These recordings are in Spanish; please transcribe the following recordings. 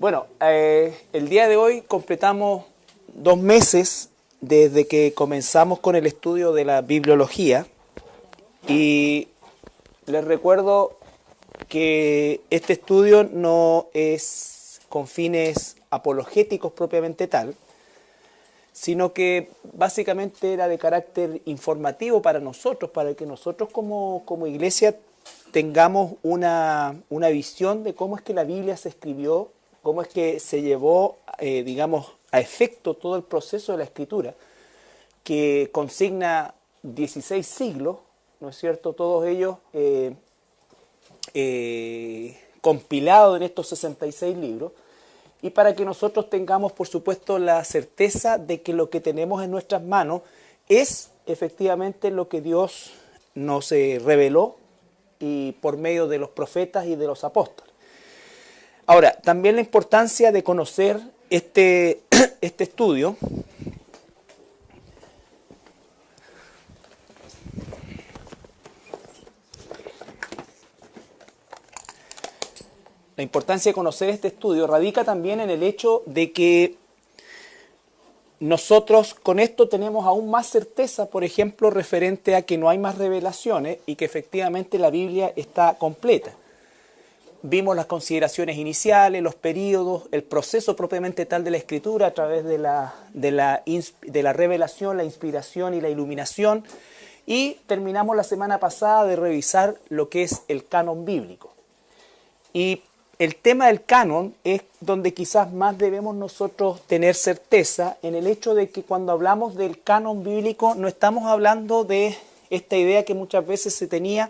Bueno, el día de hoy completamos 2 meses desde que comenzamos con el estudio de la bibliología y les recuerdo que este estudio no es con fines apologéticos propiamente tal, sino que básicamente era de carácter informativo para nosotros, para que nosotros como iglesia tengamos una visión de cómo es que la Biblia se escribió, cómo es que se llevó, a efecto todo el proceso de la escritura, que consigna 16 siglos, ¿no es cierto? Todos ellos compilados en estos 66 libros, y para que nosotros tengamos, por supuesto, la certeza de que lo que tenemos en nuestras manos es efectivamente lo que Dios nos reveló y por medio de los profetas y de los apóstoles. Ahora, también la importancia de conocer este estudio. La importancia de conocer este estudio radica también en el hecho de que nosotros con esto tenemos aún más certeza, por ejemplo, referente a que no hay más revelaciones y que efectivamente la Biblia está completa. Vimos las consideraciones iniciales, los períodos, el proceso propiamente tal de la Escritura a través de la revelación, la inspiración y la iluminación, y terminamos la semana pasada de revisar lo que es el canon bíblico. Y el tema del canon es donde quizás más debemos nosotros tener certeza en el hecho de que cuando hablamos del canon bíblico no estamos hablando de esta idea que muchas veces se tenía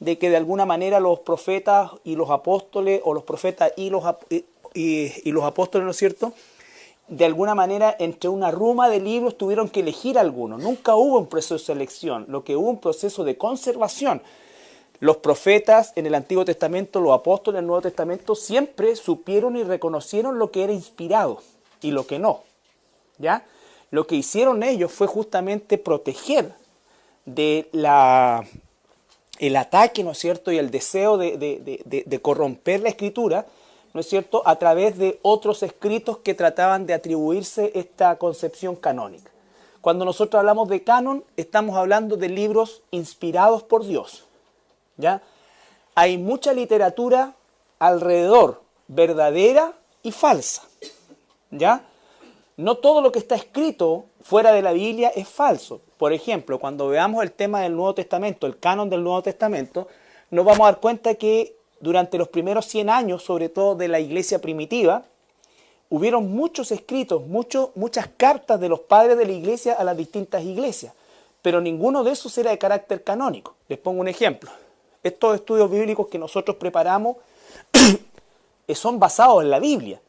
de que de alguna manera los profetas y los apóstoles, o los profetas y los apóstoles, ¿no es cierto?, de alguna manera entre una ruma de libros tuvieron que elegir algunos. Nunca hubo un proceso de selección, lo que hubo un proceso de conservación. Los profetas en el Antiguo Testamento, los apóstoles en el Nuevo Testamento, siempre supieron y reconocieron lo que era inspirado y lo que no, ¿ya? Lo que hicieron ellos fue justamente proteger de el ataque, ¿no es cierto?, y el deseo de corromper la Escritura, ¿no es cierto?, a través de otros escritos que trataban de atribuirse esta concepción canónica. Cuando nosotros hablamos de canon, estamos hablando de libros inspirados por Dios, ¿ya? Hay mucha literatura alrededor, verdadera y falsa, ¿ya? No todo lo que está escrito fuera de la Biblia es falso. Por ejemplo, cuando veamos el tema del Nuevo Testamento, el canon del Nuevo Testamento, nos vamos a dar cuenta que durante los primeros 100 años, sobre todo de la iglesia primitiva, hubieron muchos escritos, muchas cartas de los padres de la iglesia a las distintas iglesias, pero ninguno de esos era de carácter canónico. Les pongo un ejemplo. Estos estudios bíblicos que nosotros preparamos son basados en la Biblia,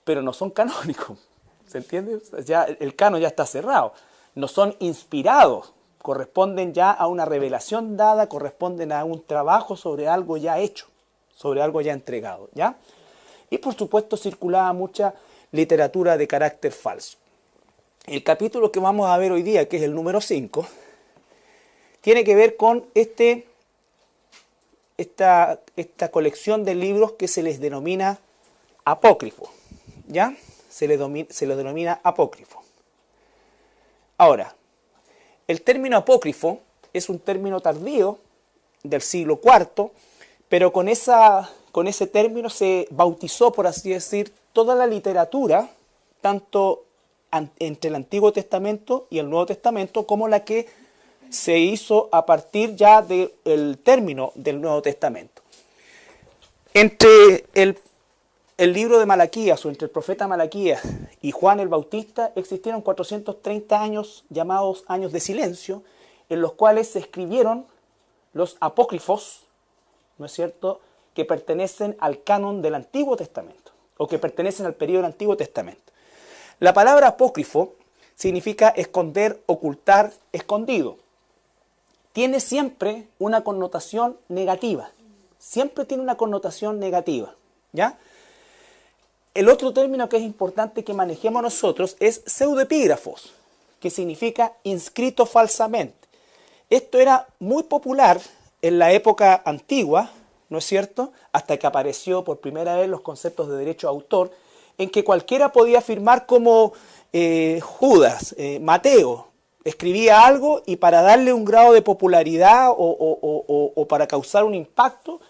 pero no son canónicos. ¿Se entiende? Ya, el canon ya está cerrado. No son inspirados, corresponden ya a una revelación dada, corresponden a un trabajo sobre algo ya hecho, sobre algo ya entregado, ¿ya? Y por supuesto circulaba mucha literatura de carácter falso. El capítulo que vamos a ver hoy día, que es el número 5, tiene que ver con esta colección de libros que se les denomina apócrifos, ¿ya? Se les denomina apócrifo. Ahora, el término apócrifo es un término tardío del siglo IV, pero con ese término se bautizó, por así decir, toda la literatura, tanto entre el Antiguo Testamento y el Nuevo Testamento, como la que se hizo a partir ya del término del Nuevo Testamento. Entre el libro de Malaquías, o entre el profeta Malaquías y Juan el Bautista, existieron 430 años llamados años de silencio, en los cuales se escribieron los apócrifos, ¿no es cierto?, que pertenecen al canon del Antiguo Testamento, o que pertenecen al periodo del Antiguo Testamento. La palabra apócrifo significa esconder, ocultar, escondido. Tiene siempre una connotación negativa. Siempre tiene una connotación negativa, ¿ya? El otro término que es importante que manejemos nosotros es pseudoepígrafos, que significa inscrito falsamente. Esto era muy popular en la época antigua, ¿no es cierto?, hasta que apareció por primera vez los conceptos de derecho de autor, en que cualquiera podía firmar como Judas, Mateo, escribía algo y para darle un grado de popularidad o para causar un impacto,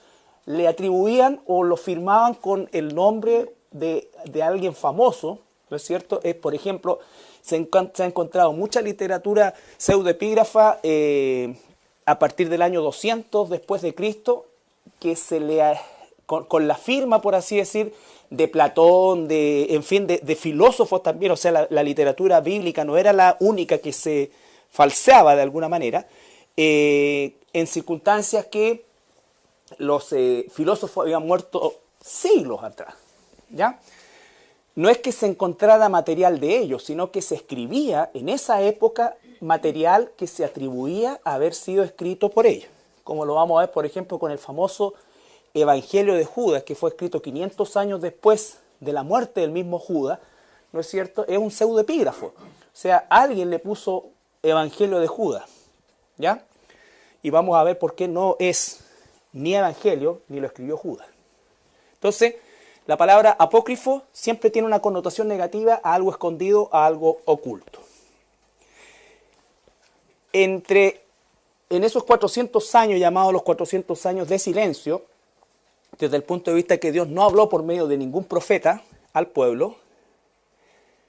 le atribuían o lo firmaban con el nombre de alguien famoso, ¿no es cierto? Por ejemplo, se ha encontrado mucha literatura pseudoepígrafa a partir del año 200 después de Cristo, que con la firma, por así decir, de Platón, en fin, de filósofos también. O sea, la literatura bíblica no era la única que se falseaba de alguna manera, en circunstancias que los filósofos habían muerto siglos atrás, ¿ya? No es que se encontrara material de ellos, sino que se escribía en esa época material que se atribuía a haber sido escrito por ellos. Como lo vamos a ver, por ejemplo, con el famoso Evangelio de Judas, que fue escrito 500 años después de la muerte del mismo Judas, ¿no es cierto? Es un pseudoepígrafo. O sea, alguien le puso Evangelio de Judas, ¿ya? Y vamos a ver por qué no es ni Evangelio, ni lo escribió Judas. Entonces, la palabra apócrifo siempre tiene una connotación negativa a algo escondido, a algo oculto. En esos 400 años, llamados los 400 años de silencio, desde el punto de vista que Dios no habló por medio de ningún profeta al pueblo,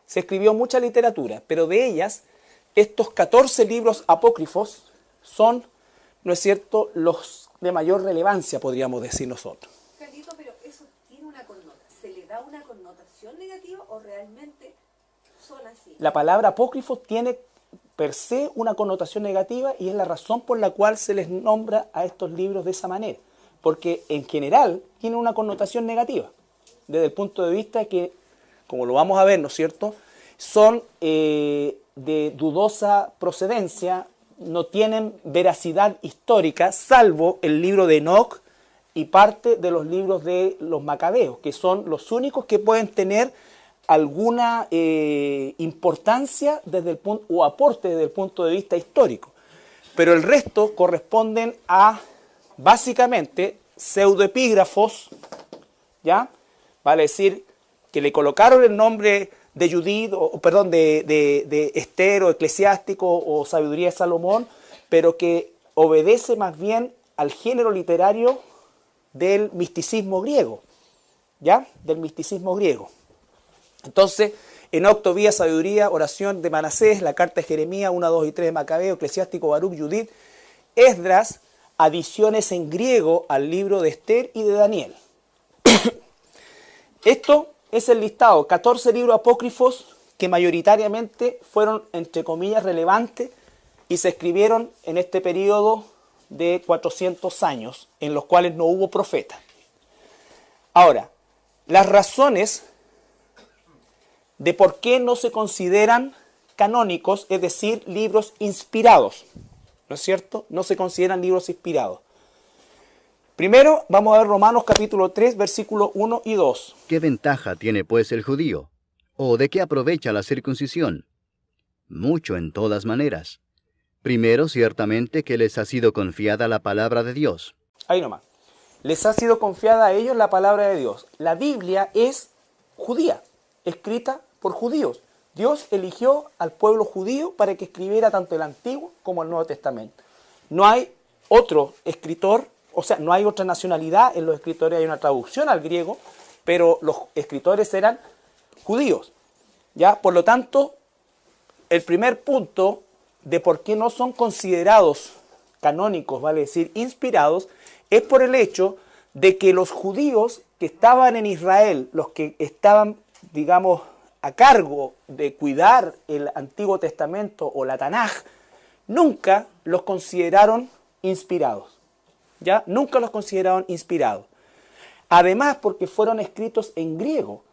se escribió mucha literatura, pero de ellas, estos 14 libros apócrifos son, ¿no es cierto?, los de mayor relevancia, podríamos decir nosotros. Carlito, pero eso tiene una connotación. ¿Se le da una connotación negativa o realmente son así? La palabra apócrifo tiene per se una connotación negativa y es la razón por la cual se les nombra a estos libros de esa manera. Porque en general tienen una connotación negativa, desde el punto de vista que, como lo vamos a ver, ¿no es cierto?, son de dudosa procedencia, no tienen veracidad histórica, salvo el libro de Enoc y parte de los libros de los Macabeos, que son los únicos que pueden tener alguna importancia o aporte desde el punto de vista histórico. Pero el resto corresponden a, básicamente, pseudoepígrafos, ¿ya? Vale decir que le colocaron el nombre de Judith, de Esther, o Eclesiástico, o Sabiduría de Salomón, pero que obedece más bien al género literario del misticismo griego, ¿ya? Del misticismo griego. Entonces, Enoc, Tobías, Sabiduría, Oración de Manasés, la Carta de Jeremías, 1, 2 y 3 de Macabeo, Eclesiástico, Baruch, Judith, Esdras, adiciones en griego al libro de Esther y de Daniel. Esto es el listado, 14 libros apócrifos que mayoritariamente fueron, entre comillas, relevantes y se escribieron en este periodo de 400 años, en los cuales no hubo profeta. Ahora, las razones de por qué no se consideran canónicos, es decir, libros inspirados, ¿no es cierto? No se consideran libros inspirados. Primero, vamos a ver Romanos capítulo 3, versículos 1 y 2. ¿Qué ventaja tiene pues el judío? ¿O de qué aprovecha la circuncisión? Mucho en todas maneras. Primero, ciertamente que les ha sido confiada la palabra de Dios. Ahí nomás. Les ha sido confiada a ellos la palabra de Dios. La Biblia es judía, escrita por judíos. Dios eligió al pueblo judío para que escribiera tanto el Antiguo como el Nuevo Testamento. No hay otro escritor, o sea, no hay otra nacionalidad en los escritores, hay una traducción al griego, pero los escritores eran judíos, ¿ya? Por lo tanto, el primer punto de por qué no son considerados canónicos, vale decir, inspirados, es por el hecho de que los judíos que estaban en Israel, los que estaban, digamos, a cargo de cuidar el Antiguo Testamento o la Tanaj, nunca los consideraron inspirados, ¿ya? Nunca los consideraron inspirados. Además, porque fueron escritos en griego.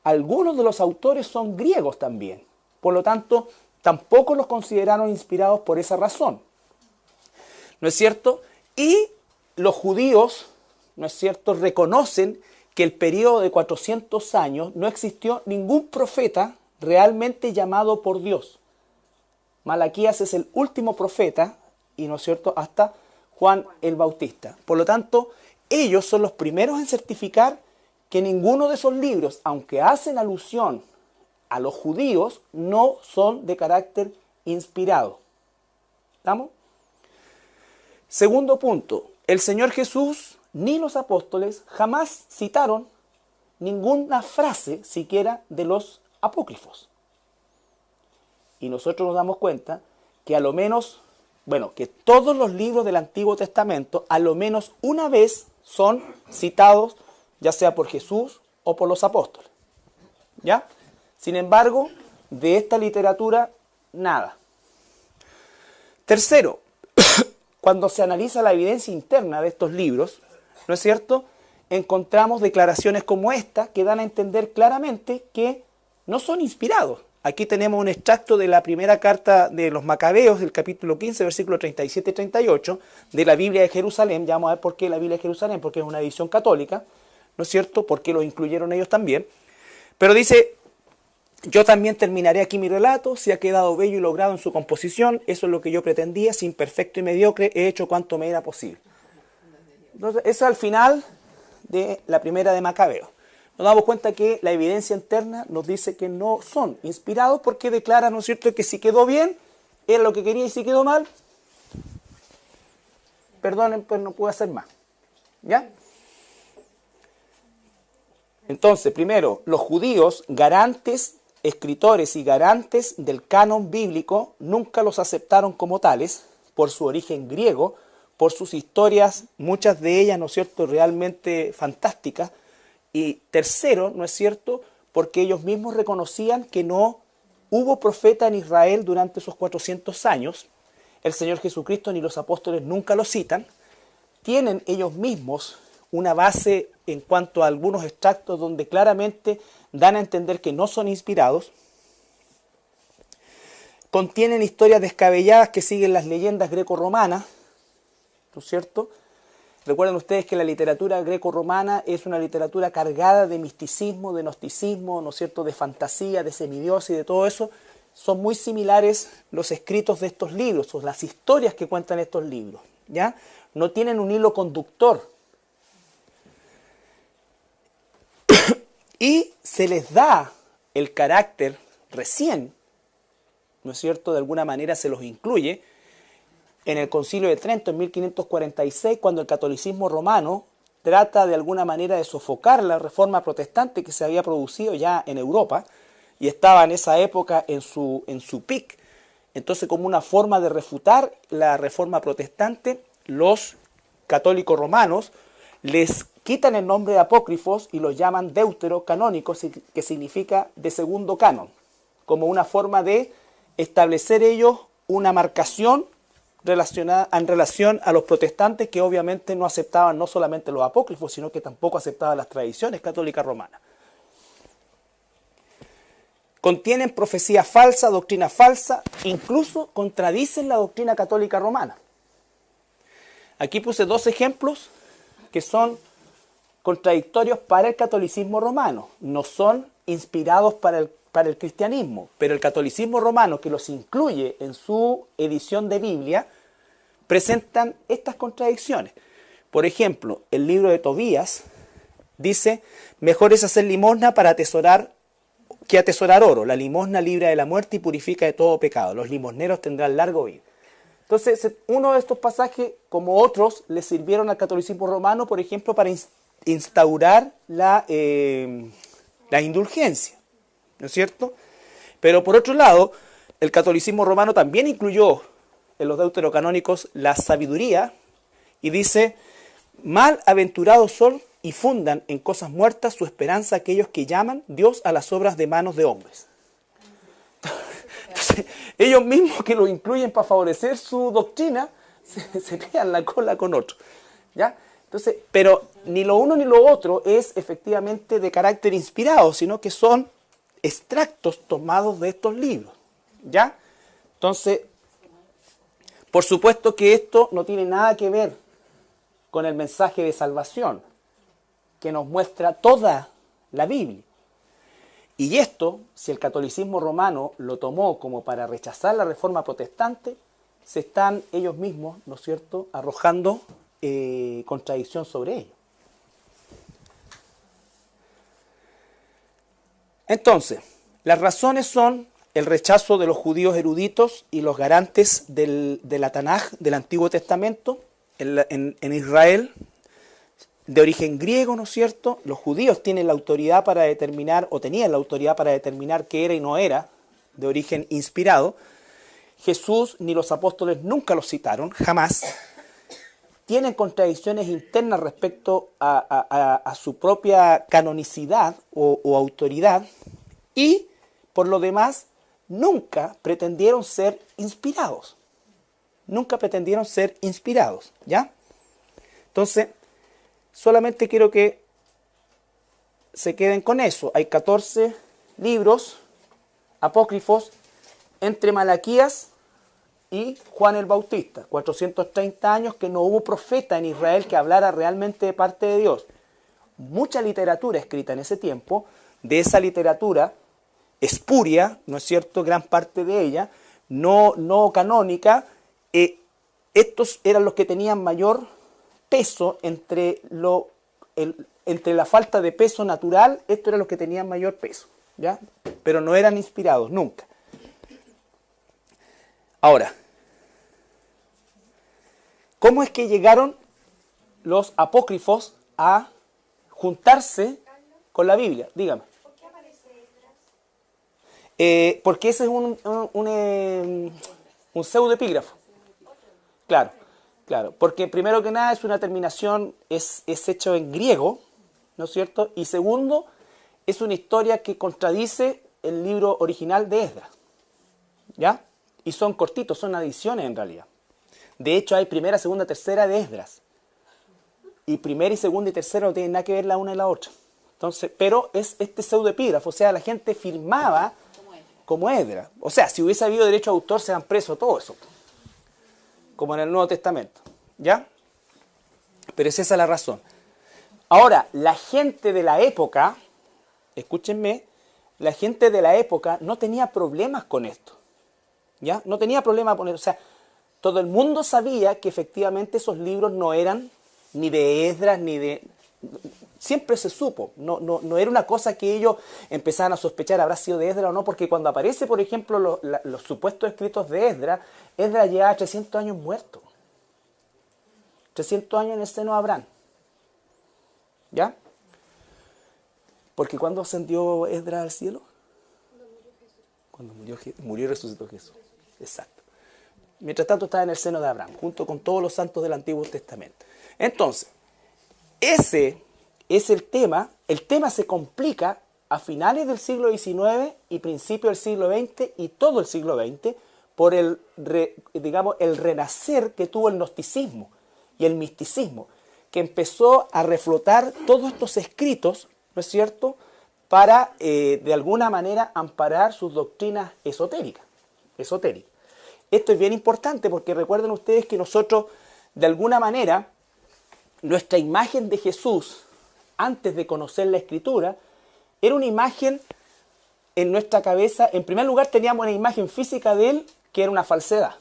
Algunos de los autores son griegos también. Por lo tanto, tampoco los consideraron inspirados por esa razón. ¿No es cierto? Y los judíos, ¿no es cierto?, reconocen que el periodo de 400 años no existió ningún profeta realmente llamado por Dios. Malaquías es el último profeta, y ¿no es cierto?, hasta Juan el Bautista. Por lo tanto, ellos son los primeros en certificar que ninguno de esos libros, aunque hacen alusión a los judíos, no son de carácter inspirado. ¿Estamos? Segundo punto, el Señor Jesús ni los apóstoles jamás citaron ninguna frase siquiera de los apócrifos. Y nosotros nos damos cuenta que a lo menos, que todos los libros del Antiguo Testamento a lo menos una vez son citados, ya sea por Jesús o por los apóstoles. ¿Ya? Sin embargo, de esta literatura, nada. Tercero, cuando se analiza la evidencia interna de estos libros, ¿no es cierto?, encontramos declaraciones como esta que dan a entender claramente que no son inspirados. Aquí tenemos un extracto de la primera carta de los Macabeos, del capítulo 15, versículos 37 y 38, de la Biblia de Jerusalén. Ya vamos a ver por qué la Biblia de Jerusalén, porque es una edición católica, ¿no es cierto?, porque lo incluyeron ellos también. Pero dice: yo también terminaré aquí mi relato, si ha quedado bello y logrado en su composición, eso es lo que yo pretendía, sin perfecto y mediocre, he hecho cuanto me era posible. Entonces, eso es al final de la primera de Macabeos. Nos damos cuenta que la evidencia interna nos dice que no son inspirados porque declara, ¿no es cierto?, que si quedó bien, era lo que quería, y si quedó mal, perdonen, pues no puedo hacer más. ¿Ya? Entonces, primero, los judíos, garantes, escritores y garantes del canon bíblico, nunca los aceptaron como tales, por su origen griego, por sus historias, muchas de ellas, ¿no es cierto?, realmente fantásticas. Y tercero, ¿no es cierto?, porque ellos mismos reconocían que no hubo profeta en Israel durante esos 400 años. El Señor Jesucristo ni los apóstoles nunca lo citan. Tienen ellos mismos una base en cuanto a algunos extractos donde claramente dan a entender que no son inspirados. Contienen historias descabelladas que siguen las leyendas greco-romanas, ¿no es cierto? Recuerden ustedes que la literatura greco-romana es una literatura cargada de misticismo, de gnosticismo, ¿no es cierto?, de fantasía, de semidios y de todo eso. Son muy similares los escritos de estos libros, o las historias que cuentan estos libros, ¿ya? No tienen un hilo conductor. Y se les da el carácter recién, ¿no es cierto?, de alguna manera se los incluye, en el Concilio de Trento en 1546, cuando el catolicismo romano trata de alguna manera de sofocar la reforma protestante que se había producido ya en Europa y estaba en esa época en su pic. Entonces, como una forma de refutar la reforma protestante, los católicos romanos les quitan el nombre de apócrifos y los llaman deuterocanónicos, que significa de segundo canon, como una forma de establecer ellos una marcación relacionada en relación a los protestantes, que obviamente no aceptaban no solamente los apócrifos, sino que tampoco aceptaban las tradiciones católicas romanas. Contienen profecía falsa, doctrina falsa, incluso contradicen la doctrina católica romana. Aquí puse dos ejemplos que son contradictorios para el catolicismo romano, no son inspirados para el cristianismo, pero el catolicismo romano, que los incluye en su edición de Biblia, presentan estas contradicciones. Por ejemplo, el libro de Tobías dice: mejor es hacer limosna para atesorar que atesorar oro. La limosna libra de la muerte y purifica de todo pecado. Los limosneros tendrán largo vida. Entonces, uno de estos pasajes, como otros, le sirvieron al catolicismo romano, por ejemplo, para instaurar la indulgencia, ¿no es cierto? Pero por otro lado, el catolicismo romano también incluyó en los deuterocanónicos la sabiduría y dice: mal aventurados son y fundan en cosas muertas su esperanza aquellos que llaman Dios a las obras de manos de hombres. Entonces, ellos mismos que lo incluyen para favorecer su doctrina, se pegan la cola con otro, ¿ya? Entonces, pero ni lo uno ni lo otro es efectivamente de carácter inspirado, sino que son extractos tomados de estos libros, ¿ya? Entonces, por supuesto que esto no tiene nada que ver con el mensaje de salvación que nos muestra toda la Biblia. Y esto, si el catolicismo romano lo tomó como para rechazar la reforma protestante, se están ellos mismos, ¿no es cierto?, arrojando contradicción sobre ello. Entonces, las razones son el rechazo de los judíos eruditos y los garantes de la Tanaj, del Antiguo Testamento, en Israel, de origen griego, ¿no es cierto? Los judíos tienen la autoridad para determinar, o tenían la autoridad para determinar qué era y no era, de origen inspirado. Jesús ni los apóstoles nunca los citaron, jamás. Tienen contradicciones internas respecto a su propia canonicidad o autoridad, y por lo demás nunca pretendieron ser inspirados. Nunca pretendieron ser inspirados, ¿ya? Entonces, solamente quiero que se queden con eso. Hay 14 libros apócrifos entre Malaquías y Juan el Bautista. 430 años que no hubo profeta en Israel que hablara realmente de parte de Dios. Mucha literatura escrita en ese tiempo, de esa literatura espuria, ¿no es cierto?, gran parte de ella, no canónica. Estos eran los que tenían mayor peso entre la falta de peso natural. Estos eran los que tenían mayor peso, ¿ya? Pero no eran inspirados, nunca. Ahora, ¿cómo es que llegaron los apócrifos a juntarse con la Biblia? Dígame. ¿Por qué aparece Esdras? Porque ese es un pseudoepígrafo. Claro, claro. Porque primero que nada es una terminación, es hecho en griego, ¿no es cierto? Y segundo, es una historia que contradice el libro original de Esdras, ¿ya? Y son cortitos, son adiciones en realidad. De hecho, hay primera, segunda, tercera de Esdras. Y primera y segunda y tercera no tienen nada que ver la una y la otra. Entonces, pero es este pseudoepígrafo, o sea, la gente firmaba como Esdras. O sea, si hubiese habido derecho a autor, se han preso todo eso. Como en el Nuevo Testamento, ¿ya? Pero es esa la razón. Ahora, la gente de la época, escúchenme, la gente de la época no tenía problemas con esto, ¿ya? No tenía problema con esto. O sea, todo el mundo sabía que efectivamente esos libros no eran ni de Esdras, ni de... Siempre se supo, no era una cosa que ellos empezaran a sospechar habrá sido de Esdras o no, porque cuando aparece, por ejemplo, los supuestos escritos de Esdras, Esdras lleva 300 años muerto. 300 años en el seno de Abraham. ¿Ya? Porque ¿cuándo ascendió Esdras al cielo? Cuando murió y resucitó Jesús. Exacto. Mientras tanto estaba en el seno de Abraham, junto con todos los santos del Antiguo Testamento. Entonces, ese es el tema. El tema se complica a finales del siglo XIX y principios del siglo XX y todo el siglo XX por el renacer que tuvo el gnosticismo y el misticismo, que empezó a reflotar todos estos escritos, ¿no es cierto?, para de alguna manera amparar sus doctrinas esotéricas. Esto es bien importante porque recuerden ustedes que nosotros, de alguna manera, nuestra imagen de Jesús, antes de conocer la Escritura, era una imagen en nuestra cabeza. En primer lugar, teníamos una imagen física de Él que era una falsedad,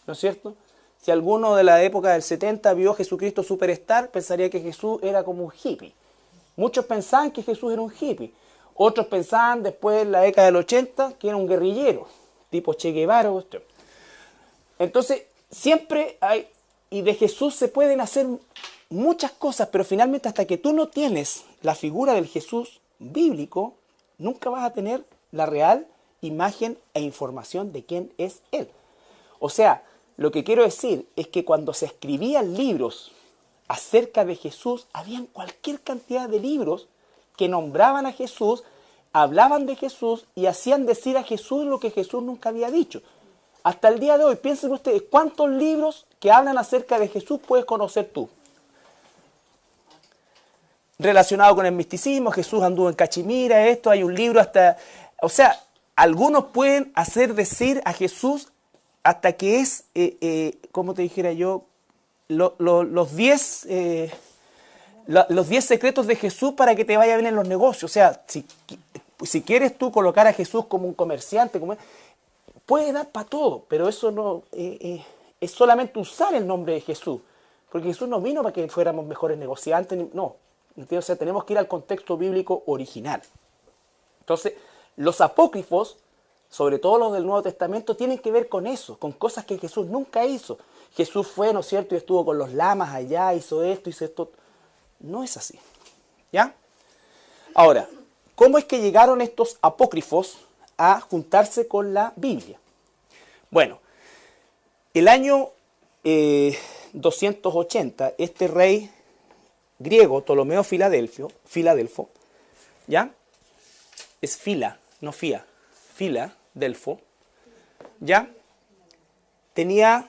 ¿no es cierto? Si alguno de la época del 70 vio a Jesucristo Superstar, pensaría que Jesús era como un hippie. Muchos pensaban que Jesús era un hippie. Otros pensaban después, en la década del 80, que era un guerrillero, tipo Che Guevara. Entonces, siempre hay... Y de Jesús se pueden hacer muchas cosas, pero finalmente hasta que tú no tienes la figura del Jesús bíblico, nunca vas a tener la real imagen e información de quién es Él. O sea, lo que quiero decir es que cuando se escribían libros acerca de Jesús, habían cualquier cantidad de libros que nombraban a Jesús, hablaban de Jesús y hacían decir a Jesús lo que Jesús nunca había dicho. Hasta el día de hoy, piensen ustedes, ¿cuántos libros que hablan acerca de Jesús puedes conocer tú? Relacionado con el misticismo, Jesús anduvo en Cachemira, hay un libro hasta... O sea, algunos pueden hacer decir a Jesús hasta que es, como te dijera yo, los 10 secretos de Jesús para que te vaya bien en los negocios. O sea, si quieres tú colocar a Jesús como un comerciante, puede dar para todo, pero eso no es solamente usar el nombre de Jesús, porque Jesús no vino para que fuéramos mejores negociantes, no. O sea, tenemos que ir al contexto bíblico original. Entonces, los apócrifos, sobre todo los del Nuevo Testamento, tienen que ver con eso, con cosas que Jesús nunca hizo. Jesús fue, ¿no es cierto?, y estuvo con los lamas allá, hizo esto. No es así, ¿ya? Ahora, ¿cómo es que llegaron estos apócrifos a juntarse con la Biblia? Bueno, el año 280, este rey griego, Ptolomeo Filadelfo, ¿ya? Es Fila, no Fía, Filadelfo, ¿ya? Tenía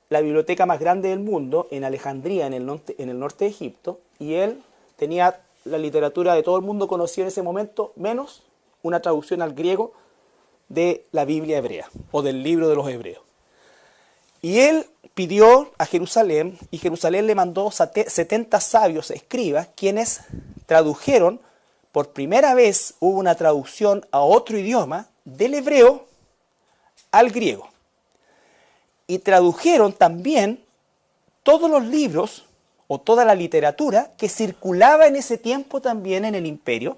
la biblioteca más grande del mundo en Alejandría, en el norte de Egipto, y él tenía la literatura de todo el mundo conocida en ese momento, menos una traducción al griego de la Biblia hebrea, o del libro de los hebreos. Y él pidió a Jerusalén, y Jerusalén le mandó 70 sabios escribas, quienes tradujeron, por primera vez hubo una traducción a otro idioma, del hebreo al griego. Y tradujeron también todos los libros, o toda la literatura, que circulaba en ese tiempo también en el imperio,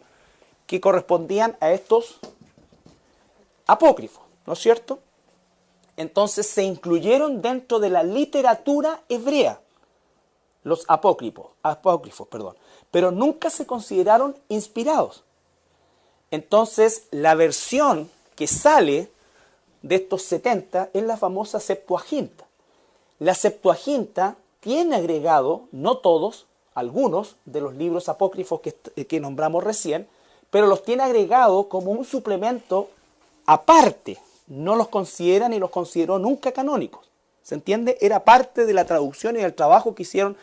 que correspondían a estos apócrifos, ¿no es cierto? Entonces se incluyeron dentro de la literatura hebrea, los apócrifos, pero nunca se consideraron inspirados. Entonces la versión que sale de estos 70 es la famosa Septuaginta. La Septuaginta tiene agregado, no todos, algunos de los libros apócrifos que nombramos recién, pero los tiene agregado como un suplemento aparte. No los considera ni los consideró nunca canónicos. ¿Se entiende? Era parte de la traducción y del trabajo que hicieron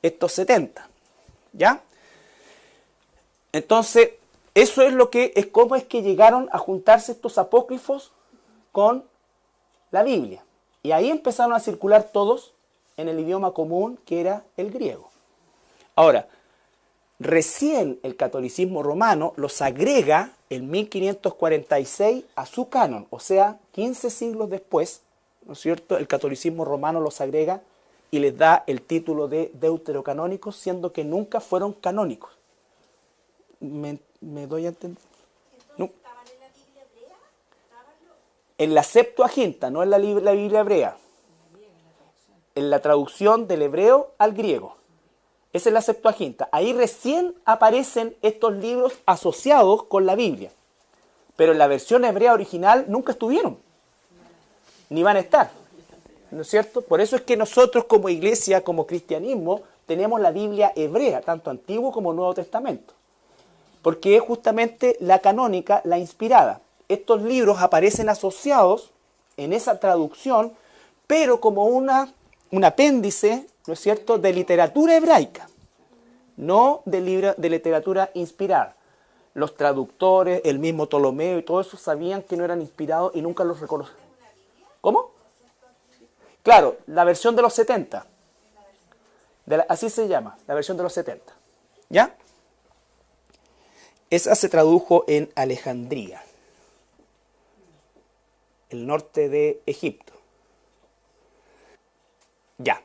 estos 70. ¿Ya? Entonces, eso es cómo es que llegaron a juntarse estos apócrifos con la Biblia. Y ahí empezaron a circular todos en el idioma común, que era el griego. Ahora, recién el catolicismo romano los agrega en 1546 a su canon, o sea, 15 siglos después, ¿no es cierto?, el catolicismo romano los agrega y les da el título de deuterocanónicos, siendo que nunca fueron canónicos. ¿Me doy a entender? No. ¿Estaban en la Biblia hebrea? En la Septuaginta, no en la Biblia hebrea. En la traducción del hebreo al griego. Esa es la Septuaginta. Ahí recién aparecen estos libros asociados con la Biblia. Pero en la versión hebrea original nunca estuvieron. Ni van a estar. ¿No es cierto? Por eso es que nosotros como iglesia, como cristianismo, tenemos la Biblia hebrea, tanto Antiguo como Nuevo Testamento. Porque es justamente la canónica, la inspirada. Estos libros aparecen asociados en esa traducción, pero como un apéndice, ¿no es cierto?, de literatura hebraica, no de literatura inspirada. Los traductores, el mismo Ptolomeo y todo eso sabían que no eran inspirados y nunca los reconocieron. ¿Cómo? Claro, la versión de los 70. Así se llama, la versión de los 70. ¿Ya? Esa se tradujo en Alejandría, el norte de Egipto. Ya.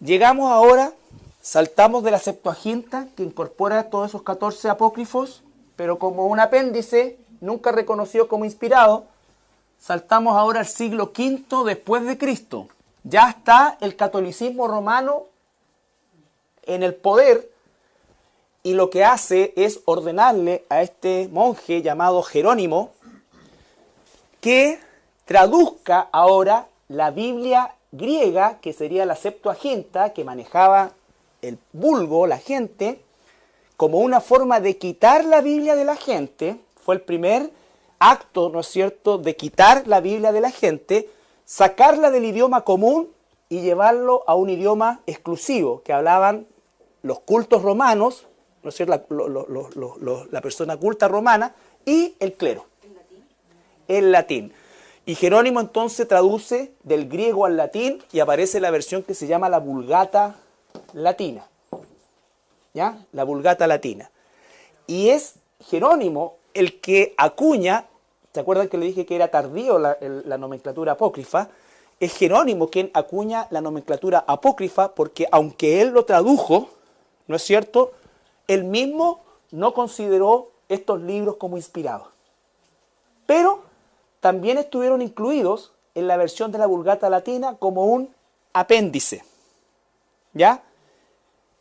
Llegamos ahora, saltamos de la Septuaginta, que incorpora todos esos 14 apócrifos, pero como un apéndice, nunca reconocido como inspirado, saltamos ahora al siglo V después de Cristo. Ya está el catolicismo romano en el poder, y lo que hace es ordenarle a este monje llamado Jerónimo que traduzca ahora la Biblia griega, que sería la Septuaginta, que manejaba el vulgo, la gente, como una forma de quitar la Biblia de la gente. Fue el primer acto, ¿no es cierto?, de quitar la Biblia de la gente, sacarla del idioma común y llevarlo a un idioma exclusivo, que hablaban los cultos romanos, ¿no es cierto?, la persona culta romana y el clero. El latín. Y Jerónimo entonces traduce del griego al latín y aparece la versión que se llama la Vulgata Latina. ¿Ya? La Vulgata Latina. Y es Jerónimo el que acuña, ¿se acuerdan que le dije que era tardío la nomenclatura apócrifa? Es Jerónimo quien acuña la nomenclatura apócrifa porque aunque él lo tradujo, ¿no es cierto?, él mismo no consideró estos libros como inspirados. Pero también estuvieron incluidos en la versión de la Vulgata Latina como un apéndice, ¿ya?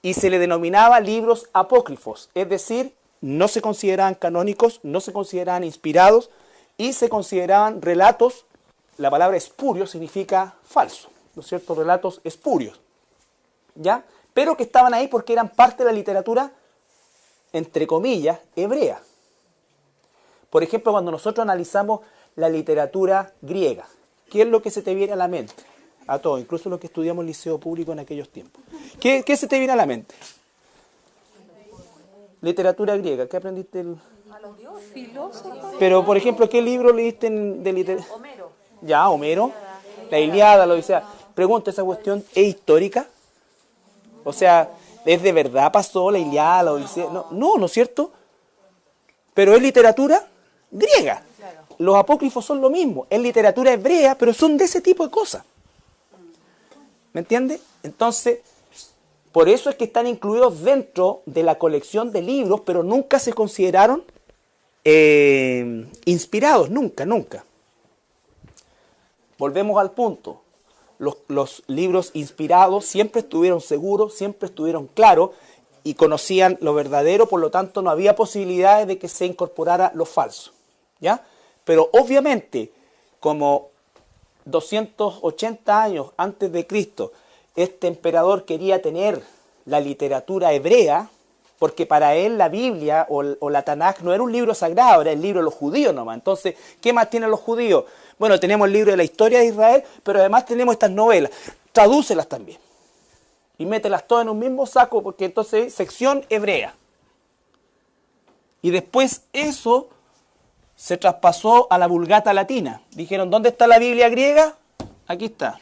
Y se le denominaba libros apócrifos, es decir, no se consideraban canónicos, no se consideraban inspirados y se consideraban relatos. La palabra espurio significa falso, ¿no es cierto? Relatos espurios, ¿ya? Pero que estaban ahí porque eran parte de la literatura, entre comillas, hebrea. Por ejemplo, cuando nosotros analizamos la literatura griega, ¿qué es lo que se te viene a la mente? A todos, incluso los que estudiamos en liceo público en aquellos tiempos. ¿Qué se te viene a la mente? Literatura griega, ¿qué aprendiste? A los dioses. Filósofos. Pero, por ejemplo, ¿qué libro leíste de literatura? Homero. Ya, Homero, la Ilíada, la Odisea. Pregunto, ¿esa cuestión es histórica? O sea, ¿es de verdad pasó la Ilíada, la Odisea? No es cierto. Pero es literatura griega. Los apócrifos son lo mismo. Es literatura hebrea, pero son de ese tipo de cosas. ¿Me entiendes? Entonces, por eso es que están incluidos dentro de la colección de libros, pero nunca se consideraron inspirados, nunca. Volvemos al punto. Los libros inspirados siempre estuvieron seguros, siempre estuvieron claros y conocían lo verdadero, por lo tanto no había posibilidades de que se incorporara lo falso, ¿ya? Pero obviamente, como 280 años antes de Cristo, este emperador quería tener la literatura hebrea, porque para él la Biblia o la Tanaj no era un libro sagrado, era el libro de los judíos nomás. Entonces, ¿qué más tienen los judíos? Bueno, tenemos el libro de la historia de Israel, pero además tenemos estas novelas. Tradúcelas también. Y mételas todas en un mismo saco, porque entonces es sección hebrea. Y después eso se traspasó a la Vulgata Latina. Dijeron, ¿dónde está la Biblia griega? Aquí está.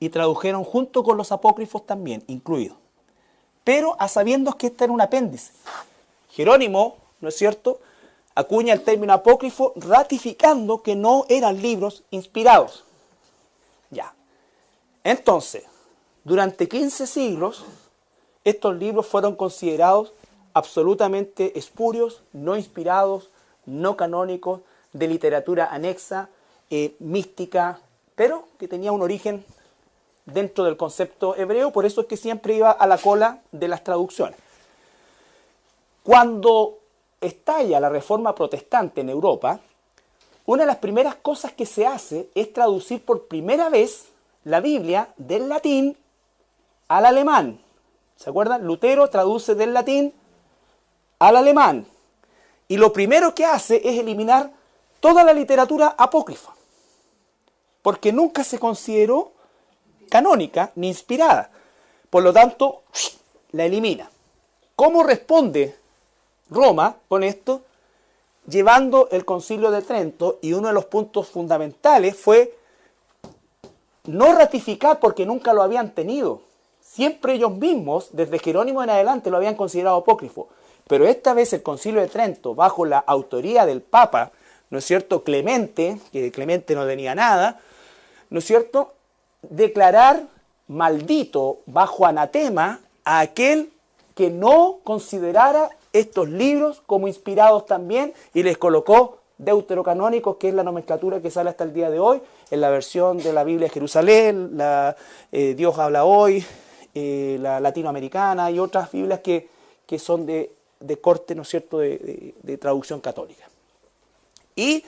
Y tradujeron junto con los apócrifos también, incluidos. Pero a sabiendas que este era un apéndice. Jerónimo, ¿no es cierto?, acuña el término apócrifo ratificando que no eran libros inspirados. Ya. Entonces, durante 15 siglos, estos libros fueron considerados absolutamente espurios, no inspirados, no canónicos, de literatura anexa, mística, pero que tenía un origen dentro del concepto hebreo, por eso es que siempre iba a la cola de las traducciones. Cuando estalla la Reforma Protestante en Europa, una de las primeras cosas que se hace es traducir por primera vez la Biblia del latín al alemán. ¿Se acuerdan? Lutero traduce del latín al alemán. Y lo primero que hace es eliminar toda la literatura apócrifa, porque nunca se consideró canónica ni inspirada. Por lo tanto, la elimina. ¿Cómo responde Roma con esto? Llevando el Concilio de Trento, y uno de los puntos fundamentales fue no ratificar, porque nunca lo habían tenido. Siempre ellos mismos, desde Jerónimo en adelante, lo habían considerado apócrifo. Pero esta vez el Concilio de Trento, bajo la autoría del Papa, ¿no es cierto?, Clemente, que Clemente no tenía nada, ¿no es cierto?, declarar maldito, bajo anatema, a aquel que no considerara estos libros como inspirados también, y les colocó deuterocanónicos, que es la nomenclatura que sale hasta el día de hoy, en la versión de la Biblia de Jerusalén, la Dios habla hoy, la latinoamericana y otras Biblias que son de corte, ¿no es cierto?, de traducción católica. Y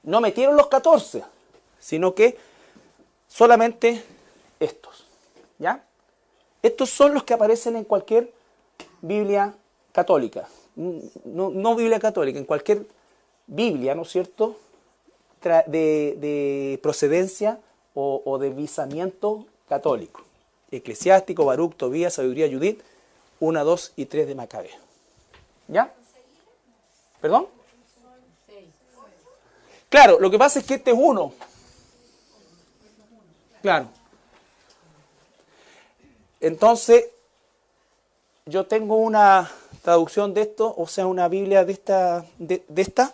no metieron los 14, sino que solamente estos, ¿ya? Estos son los que aparecen en cualquier Biblia católica, no Biblia católica, en cualquier Biblia, ¿no es cierto?, de procedencia o de visamiento católico. Eclesiástico, Baruch, Tobías, Sabiduría, Judith, 1, 2 y 3 de Macabeo. ¿Ya? ¿Perdón? Claro, lo que pasa es que este es uno. Claro. Entonces, yo tengo una traducción de esto, o sea, una Biblia de esta.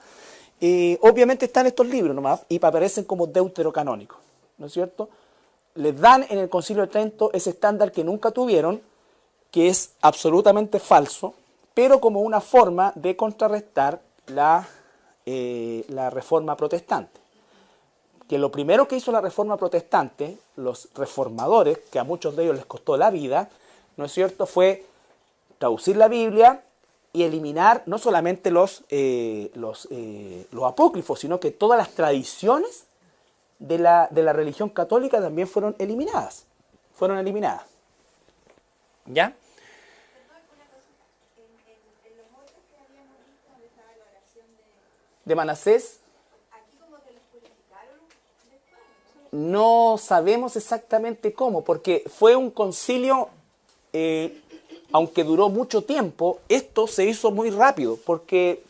Obviamente están estos libros nomás, y aparecen como deuterocanónicos, ¿no es cierto? Les dan en el Concilio de Trento ese estándar que nunca tuvieron, que es absolutamente falso, pero como una forma de contrarrestar la reforma protestante. Que lo primero que hizo la reforma protestante, los reformadores, que a muchos de ellos les costó la vida, ¿no es cierto?, fue traducir la Biblia y eliminar no solamente los apócrifos, sino que todas las tradiciones de la religión católica también fueron eliminadas. ¿Ya? De Manasés, no sabemos exactamente cómo, porque fue un concilio, aunque duró mucho tiempo, esto se hizo muy rápido, porque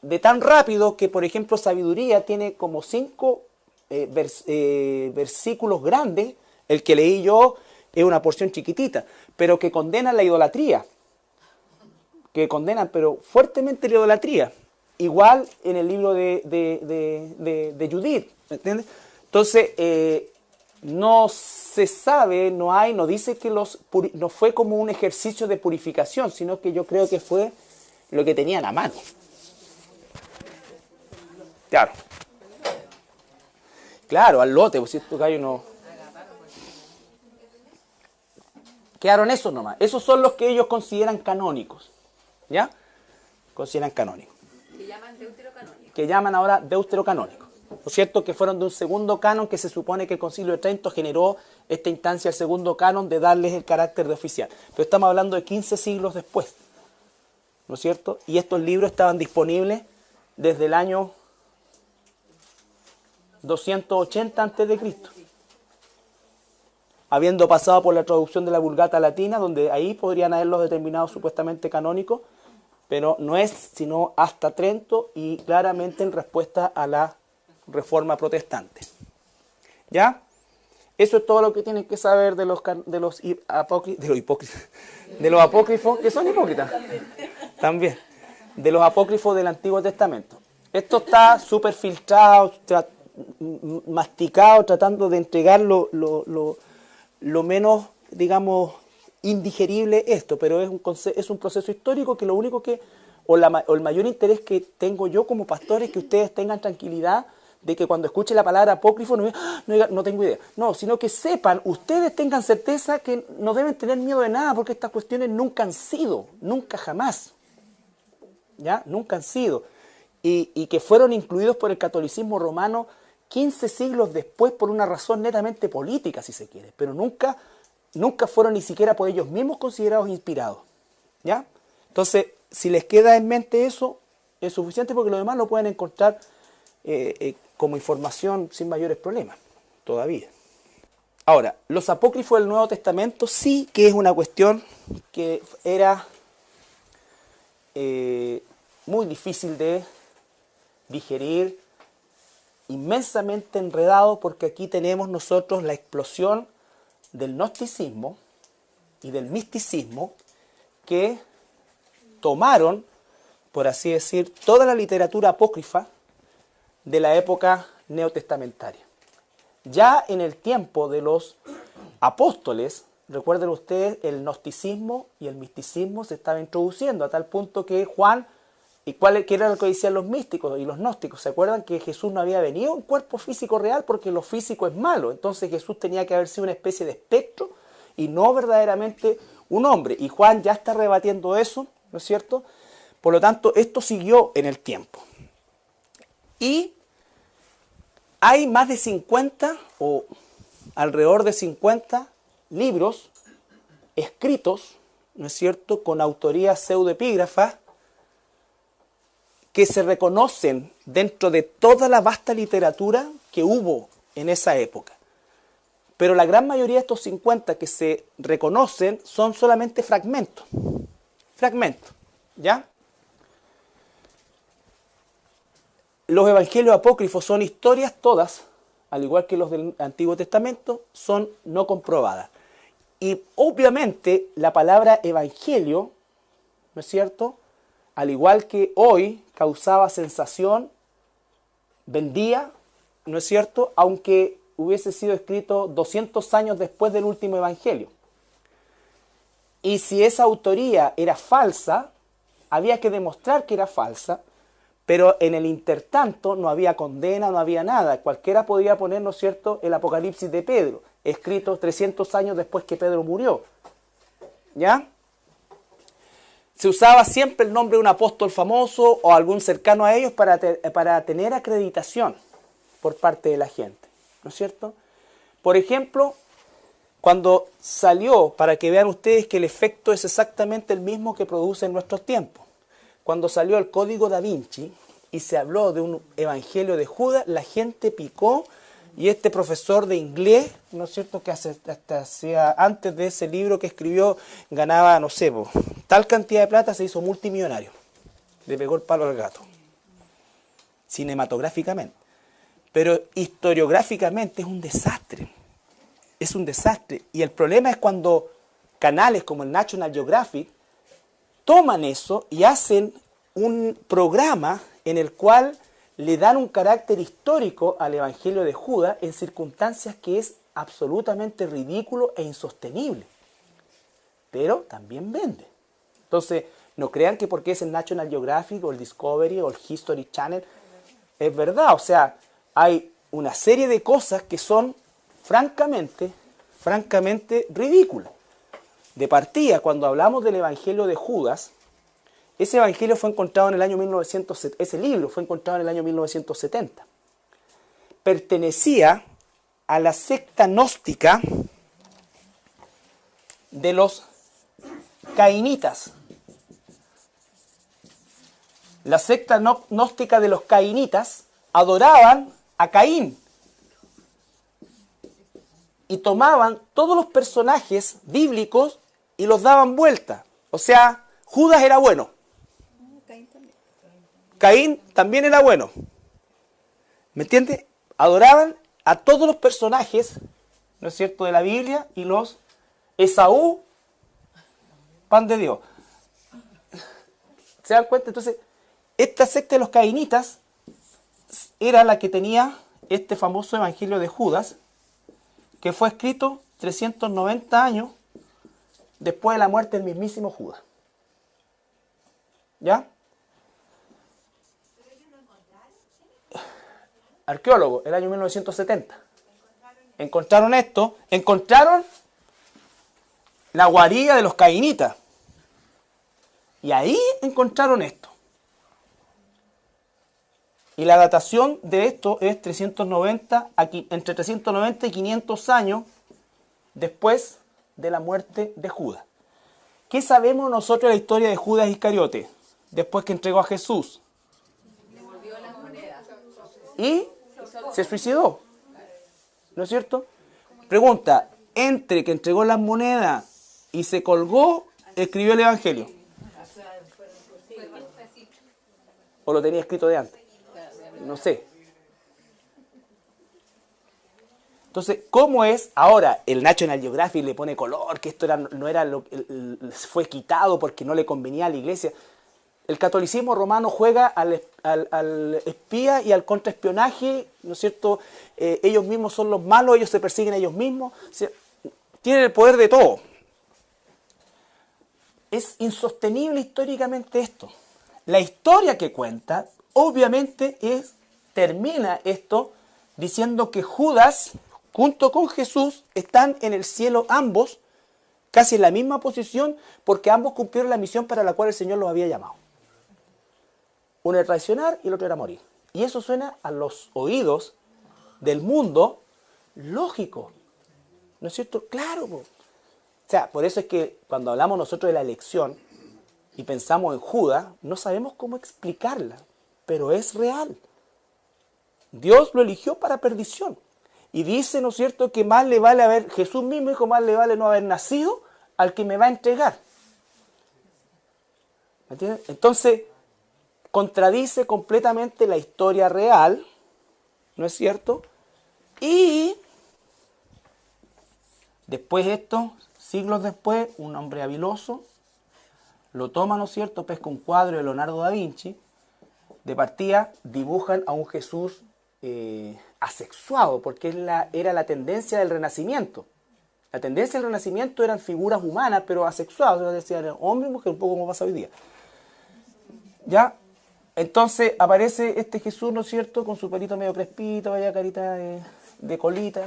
de tan rápido que, por ejemplo, Sabiduría tiene como 5 versículos grandes, el que leí yo es una porción chiquitita, pero que condenan la idolatría, que condenan pero fuertemente la idolatría. Igual en el libro de Judith, ¿me entiendes? Entonces, no se sabe, no dice que no fue como un ejercicio de purificación, sino que yo creo que fue lo que tenían a mano. Claro, al lote, pues si estos gallos no... Quedaron esos nomás. Esos son los que ellos consideran canónicos. ¿Ya? Consideran canónicos. Que llaman ahora deuterocanónicos. ¿No es cierto? Que fueron de un segundo canon que se supone que el Concilio de Trento generó esta instancia, el segundo canon, de darles el carácter de oficial. Pero estamos hablando de 15 siglos después. ¿No es cierto? Y estos libros estaban disponibles desde el año 280 a.C., habiendo pasado por la traducción de la Vulgata latina, donde ahí podrían haberlos determinado supuestamente canónicos, pero no es sino hasta Trento y claramente en respuesta a la reforma protestante. ¿Ya? Eso es todo lo que tienen que saber de los apócrifos, que son hipócritas. También. De los apócrifos del Antiguo Testamento. Esto está súper filtrado, masticado, tratando de entregar lo menos, digamos, indigerible esto, pero es un proceso histórico que lo único que, o el mayor interés que tengo yo como pastor es que ustedes tengan tranquilidad de que cuando escuchen la palabra apócrifo no tengo idea. No, sino que sepan, ustedes tengan certeza que no deben tener miedo de nada, porque estas cuestiones nunca han sido, nunca jamás. ¿Ya? Nunca han sido. Y que fueron incluidos por el catolicismo romano 15 siglos después por una razón netamente política, si se quiere, pero nunca fueron ni siquiera por ellos mismos considerados inspirados. ¿Ya? Entonces, si les queda en mente eso, es suficiente, porque lo demás lo pueden encontrar como información sin mayores problemas, todavía. Ahora, los apócrifos del Nuevo Testamento sí que es una cuestión que era muy difícil de digerir, inmensamente enredado, porque aquí tenemos nosotros la explosión del gnosticismo y del misticismo, que tomaron, por así decir, toda la literatura apócrifa de la época neotestamentaria. Ya en el tiempo de los apóstoles, recuerden ustedes, el gnosticismo y el misticismo se estaban introduciendo a tal punto que Juan, ¿qué era lo que decían los místicos y los gnósticos? ¿Se acuerdan que Jesús no había venido en cuerpo físico real porque lo físico es malo? Entonces Jesús tenía que haber sido una especie de espectro y no verdaderamente un hombre. Y Juan ya está rebatiendo eso, ¿no es cierto? Por lo tanto, esto siguió en el tiempo. Y hay más de 50 o alrededor de 50 libros escritos, ¿no es cierto?, con autoría pseudoepígrafa, que se reconocen dentro de toda la vasta literatura que hubo en esa época. Pero la gran mayoría de estos 50 que se reconocen son solamente fragmentos. Fragmentos, ¿ya? Los evangelios apócrifos son historias todas, al igual que los del Antiguo Testamento, son no comprobadas. Y obviamente la palabra evangelio, ¿no es cierto?, al igual que hoy, causaba sensación, vendía, ¿no es cierto?, aunque hubiese sido escrito 200 años después del último evangelio. Y si esa autoría era falsa, había que demostrar que era falsa, pero en el intertanto no había condena, no había nada. Cualquiera podía poner, ¿no es cierto?, el Apocalipsis de Pedro, escrito 300 años después que Pedro murió. ¿Ya? Se usaba siempre el nombre de un apóstol famoso o algún cercano a ellos para tener acreditación por parte de la gente, ¿no es cierto? Por ejemplo, cuando salió, para que vean ustedes que el efecto es exactamente el mismo que produce en nuestros tiempos, cuando salió el Código Da Vinci y se habló de un evangelio de Judas, la gente picó y este profesor de inglés, ¿no es cierto?, que antes de ese libro que escribió ganaba, no sé, tal cantidad de plata, se hizo multimillonario. Le pegó el palo al gato. Cinematográficamente. Pero historiográficamente es un desastre. Es un desastre. Y el problema es cuando canales como el National Geographic toman eso y hacen un programa en el cual le dan un carácter histórico al Evangelio de Judas en circunstancias que es absolutamente ridículo e insostenible. Pero también vende. Entonces, no crean que porque es el National Geographic o el Discovery o el History Channel, es verdad. O sea, hay una serie de cosas que son francamente ridículas. De partida, cuando hablamos del Evangelio de Judas, ese evangelio fue encontrado en el año 1970, ese libro fue encontrado en el año 1970. Pertenecía a la secta gnóstica de los cainitas. La secta gnóstica de los cainitas adoraban a Caín y tomaban todos los personajes bíblicos y los daban vuelta. O sea, Judas era bueno. Caín también era bueno. ¿Me entiendes? Adoraban a todos los personajes, ¿no es cierto?, de la Biblia, y los Esaú, pan de Dios. ¿Se dan cuenta? Entonces, esta secta de los cainitas era la que tenía este famoso evangelio de Judas, que fue escrito 390 años después de la muerte del mismísimo Judas. ¿Ya? Arqueólogos, el año 1970. Encontraron esto, encontraron la guarida de los cainitas. Y ahí encontraron esto. Y la datación de esto es entre 390 y 500 años después de la muerte de Judas. ¿Qué sabemos nosotros de la historia de Judas Iscariote después que entregó a Jesús? Devolvió las monedas. Y se suicidó. ¿No es cierto? Pregunta, entre que entregó las monedas y se colgó, escribió el Evangelio. ¿O lo tenía escrito de antes? No sé. Entonces, ¿cómo es? Ahora, el National Geographic le pone color, que esto fue quitado porque no le convenía a la iglesia. El catolicismo romano juega al espía y al contraespionaje, ¿no es cierto? Ellos mismos son los malos, ellos se persiguen a ellos mismos. O sea, tienen el poder de todo. Es insostenible históricamente esto. La historia que cuenta, obviamente, termina esto diciendo que Judas, junto con Jesús, están en el cielo ambos, casi en la misma posición, porque ambos cumplieron la misión para la cual el Señor los había llamado. Uno era traicionar y el otro era morir. Y eso suena a los oídos del mundo lógico. ¿No es cierto? Claro. O sea, por eso es que cuando hablamos nosotros de la elección y pensamos en Judas, no sabemos cómo explicarla, pero es real. Dios lo eligió para perdición. Y dice, ¿no es cierto?, que más le vale Jesús mismo dijo, más le vale no haber nacido al que me va a entregar. ¿Me entiendes? Entonces, contradice completamente la historia real, ¿no es cierto? Y después siglos después, un hombre habiloso lo toma, ¿no es cierto?, pesca un cuadro de Leonardo da Vinci, de partida dibujan a un Jesús asexuado, porque era la tendencia del Renacimiento. La tendencia del Renacimiento eran figuras humanas, pero asexuadas, es decir, eran hombre y mujer, un poco como pasa hoy día. ¿Ya? Entonces aparece este Jesús, ¿no es cierto? Con su pelito medio crespito, vaya carita de colita,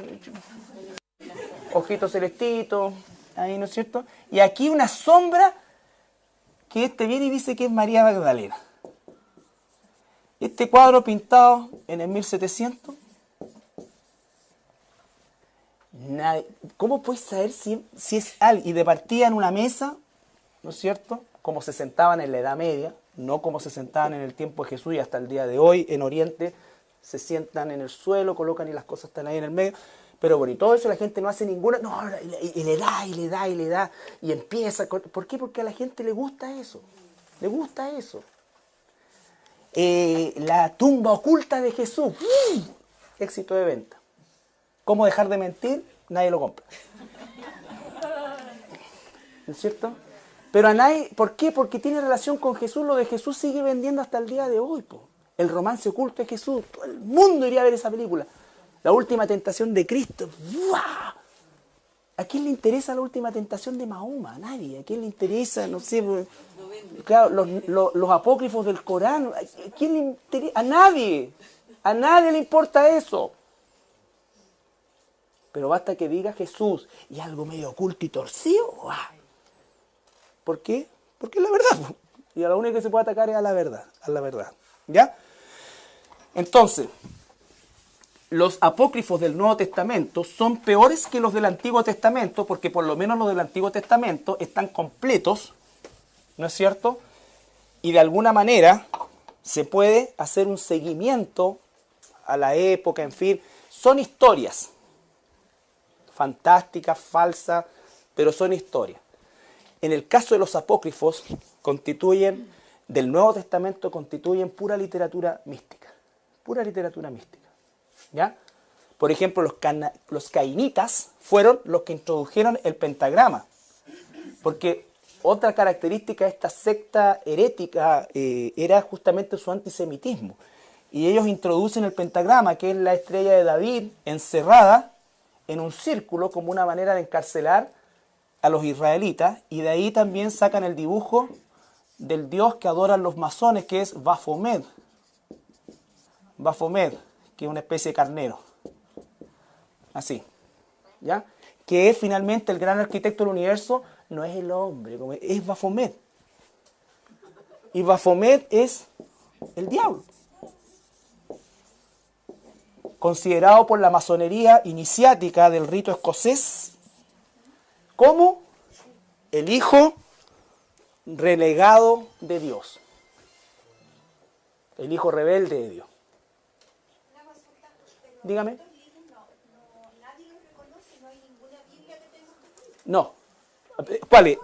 ojitos celestitos, ahí, ¿no es cierto? Y aquí una sombra que viene y dice que es María Magdalena. Este cuadro pintado en el 1700, ¿cómo puedes saber si es alguien? Y de partida en una mesa, ¿no es cierto? Como se sentaban en la Edad Media, no como se sentaban en el tiempo de Jesús y hasta el día de hoy en Oriente, se sientan en el suelo, colocan y las cosas están ahí en el medio. Pero bueno, y todo eso la gente no hace ninguna, no, y le da, y le da, y le da, y empieza. ¿Por qué? Porque a la gente le gusta eso, le gusta eso. La tumba oculta de Jesús, éxito de venta. ¿Cómo dejar de mentir? Nadie lo compra. ¿No es cierto? Pero a nadie, ¿por qué? Porque tiene relación con Jesús, lo de Jesús sigue vendiendo hasta el día de hoy, po. El romance oculto de Jesús, todo el mundo iría a ver esa película. La última tentación de Cristo. ¡Buah! ¿A quién le interesa la última tentación de Mahoma? A nadie. ¿A quién le interesa? No sé. Claro, los apócrifos del Corán. ¿A quién le interesa? A nadie. A nadie le importa eso. Pero basta que diga Jesús y algo medio oculto y torcido. ¡Buah! ¿Por qué? Porque es la verdad. Y a la única que se puede atacar es a la verdad. A la verdad. ¿Ya? Entonces, los apócrifos del Nuevo Testamento son peores que los del Antiguo Testamento, porque por lo menos los del Antiguo Testamento están completos, ¿no es cierto? Y de alguna manera se puede hacer un seguimiento a la época, en fin. Son historias fantásticas, falsas, pero son historias. En el caso de los apócrifos, del Nuevo Testamento, constituyen pura literatura mística. Pura literatura mística. ¿Ya? Por ejemplo, los cainitas fueron los que introdujeron el pentagrama. Porque otra característica de esta secta herética era justamente su antisemitismo. Y ellos introducen el pentagrama, que es la estrella de David encerrada en un círculo como una manera de encarcelar a los israelitas. Y de ahí también sacan el dibujo del dios que adoran los masones, que es Baphomet. Baphomet, que es una especie de carnero. Así. ¿Ya? Que es finalmente el gran arquitecto del universo, no es el hombre, es Baphomet. Y Baphomet es el diablo. Considerado por la masonería iniciática del rito escocés como el hijo relegado de Dios. El hijo rebelde de Dios. Dígame. No. ¿Cuál es?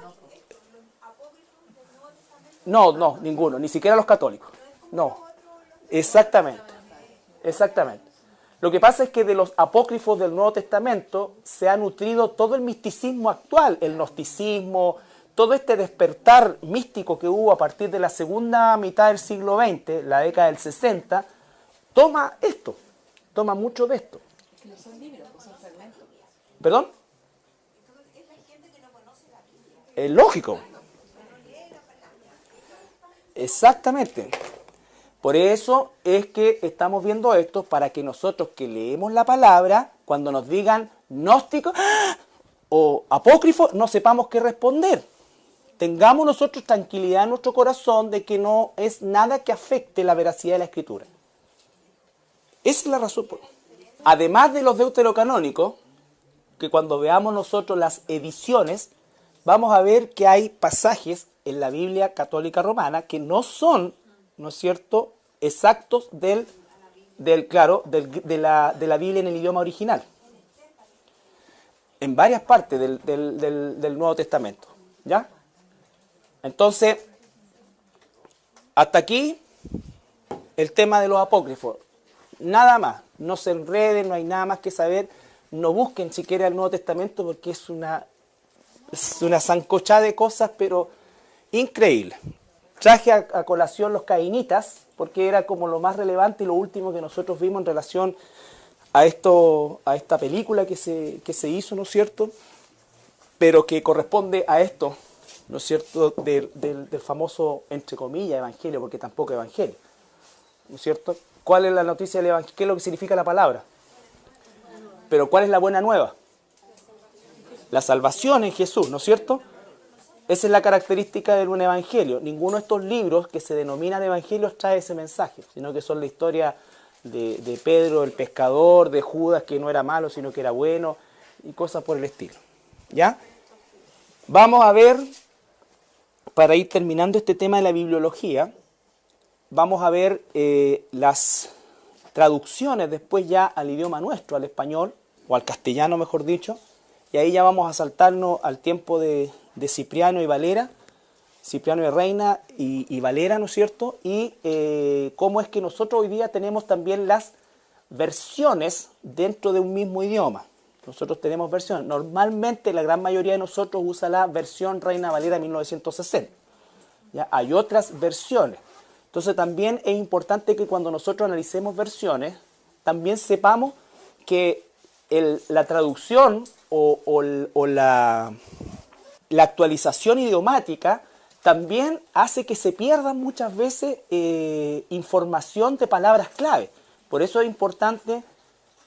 No, ninguno. Ni siquiera los católicos. No. Exactamente. Exactamente. Lo que pasa es que de los apócrifos del Nuevo Testamento se ha nutrido todo el misticismo actual, el gnosticismo, todo este despertar místico que hubo a partir de la segunda mitad del siglo XX, la década del 60, toma esto. Toma mucho de esto. No son libros, son fragmentos. ¿Perdón? Es la gente que no conoce la Biblia. Es lógico. Exactamente. Por eso es que estamos viendo esto, para que nosotros que leemos la palabra, cuando nos digan gnóstico o apócrifo, no sepamos qué responder. Tengamos nosotros tranquilidad en nuestro corazón de que no es nada que afecte la veracidad de la Escritura. Esa es la razón. Además de los deuterocanónicos, que cuando veamos nosotros las ediciones, vamos a ver que hay pasajes en la Biblia católica romana que no son, ¿no es cierto?, exactos de la Biblia en el idioma original. En varias partes del Nuevo Testamento. ¿Ya? Entonces, hasta aquí el tema de los apócrifos. Nada más. No se enreden, no hay nada más que saber. No busquen siquiera el Nuevo Testamento porque es una zancochada de cosas, pero increíble. Traje a colación los cainitas, porque era como lo más relevante y lo último que nosotros vimos en relación a esta película que se hizo, ¿no es cierto? Pero que corresponde a esto ¿no es cierto?, del famoso, entre comillas, evangelio, porque tampoco es evangelio, ¿no es cierto? ¿Cuál es la noticia del evangelio? ¿Qué es lo que significa la palabra? Pero ¿cuál es la buena nueva? La salvación en Jesús, ¿no es cierto? Esa es la característica de un evangelio. Ninguno de estos libros que se denominan evangelios trae ese mensaje, sino que son la historia de Pedro, el pescador, de Judas, que no era malo, sino que era bueno, y cosas por el estilo. ¿Ya? Vamos a ver, para ir terminando este tema de la bibliología, vamos a ver las traducciones después ya al idioma nuestro, al español, o al castellano mejor dicho, y ahí ya vamos a saltarnos al tiempo de Cipriano y Valera, Cipriano de Reina y Valera, ¿no es cierto? Y cómo es que nosotros hoy día tenemos también las versiones dentro de un mismo idioma. Nosotros tenemos versiones. Normalmente la gran mayoría de nosotros usa la versión Reina Valera 1960. ¿Ya? Hay otras versiones. Entonces también es importante que cuando nosotros analicemos versiones, también sepamos que la traducción o la actualización idiomática también hace que se pierdan muchas veces información de palabras clave. Por eso es importante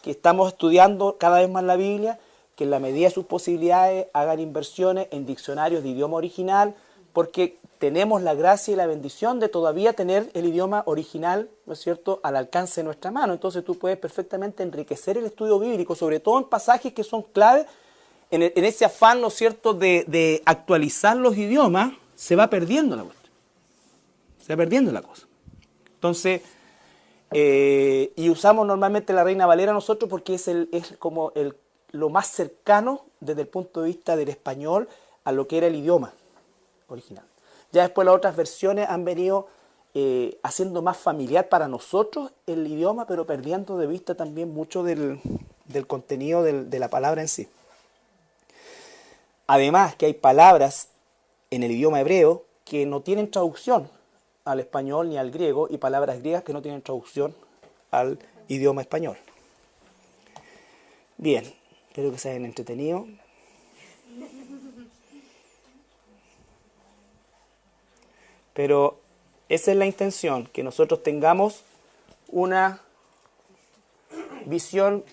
que estamos estudiando cada vez más la Biblia, que en la medida de sus posibilidades hagan inversiones en diccionarios de idioma original, porque tenemos la gracia y la bendición de todavía tener el idioma original, ¿no es cierto?, al alcance de nuestra mano. Entonces tú puedes perfectamente enriquecer el estudio bíblico, sobre todo en pasajes que son clave, en ese afán, ¿no es cierto?, de actualizar los idiomas, se va perdiendo la cuestión. Se va perdiendo la cosa. Entonces, y usamos normalmente la Reina Valera nosotros porque es como lo más cercano desde el punto de vista del español a lo que era el idioma original. Ya después las otras versiones han venido haciendo más familiar para nosotros el idioma, pero perdiendo de vista también mucho del contenido de la palabra en sí. Además que hay palabras en el idioma hebreo que no tienen traducción al español ni al griego, y palabras griegas que no tienen traducción al idioma español. Bien, espero que se hayan entretenido. Pero esa es la intención, que nosotros tengamos una visión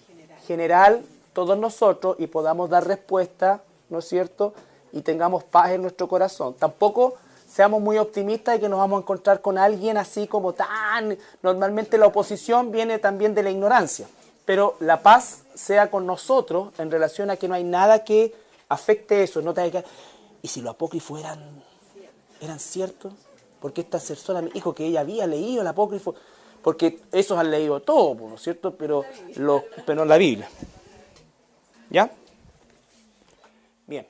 general todos nosotros y podamos dar respuesta, ¿no es cierto?, y tengamos paz en nuestro corazón. Tampoco seamos muy optimistas de que nos vamos a encontrar con alguien así como tan... Normalmente la oposición viene también de la ignorancia, pero la paz sea con nosotros en relación a que no hay nada que afecte eso. No te hay que... ¿Y si los apócrifos eran ciertos? Porque esta persona me dijo que ella había leído el apócrifo, porque esos han leído todo, ¿no es cierto? Pero la Biblia. ¿Ya? Bien.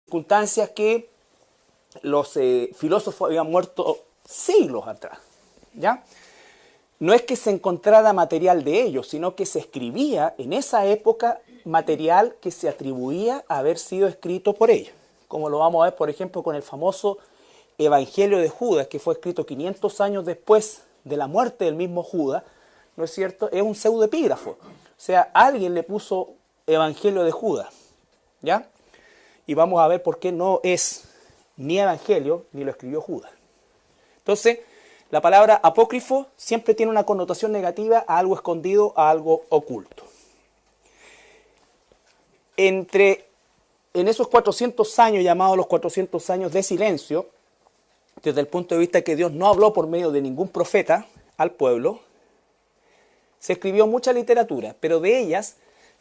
Circunstancias que los filósofos habían muerto siglos atrás, ¿ya? No es que se encontrara material de ellos, sino que se escribía en esa época material que se atribuía a haber sido escrito por ellos. Como lo vamos a ver, por ejemplo, con el famoso Evangelio de Judas, que fue escrito 500 años después de la muerte del mismo Judas, ¿no es cierto? Es un pseudoepígrafo. O sea, alguien le puso Evangelio de Judas, ¿ya? Y vamos a ver por qué no es ni Evangelio, ni lo escribió Judas. Entonces, la palabra apócrifo siempre tiene una connotación negativa a algo escondido, a algo oculto. En esos 400 años, llamados los 400 años de silencio, desde el punto de vista que Dios no habló por medio de ningún profeta al pueblo, se escribió mucha literatura, pero de ellas,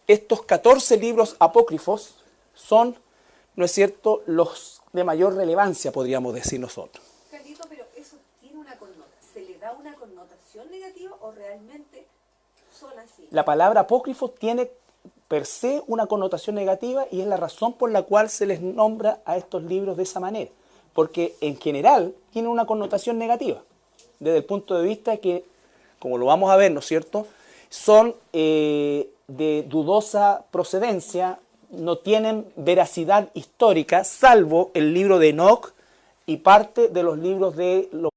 estos 14 libros apócrifos son, ¿no es cierto?, los de mayor relevancia, podríamos decir nosotros. Carlito, pero eso tiene una connotación. ¿Se le da una connotación negativa o realmente son así? La palabra apócrifo tiene per se una connotación negativa y es la razón por la cual se les nombra a estos libros de esa manera. Porque en general tienen una connotación negativa, desde el punto de vista que, como lo vamos a ver, ¿no es cierto?, son de dudosa procedencia, no tienen veracidad histórica, salvo el libro de Enoc y parte de los libros de los...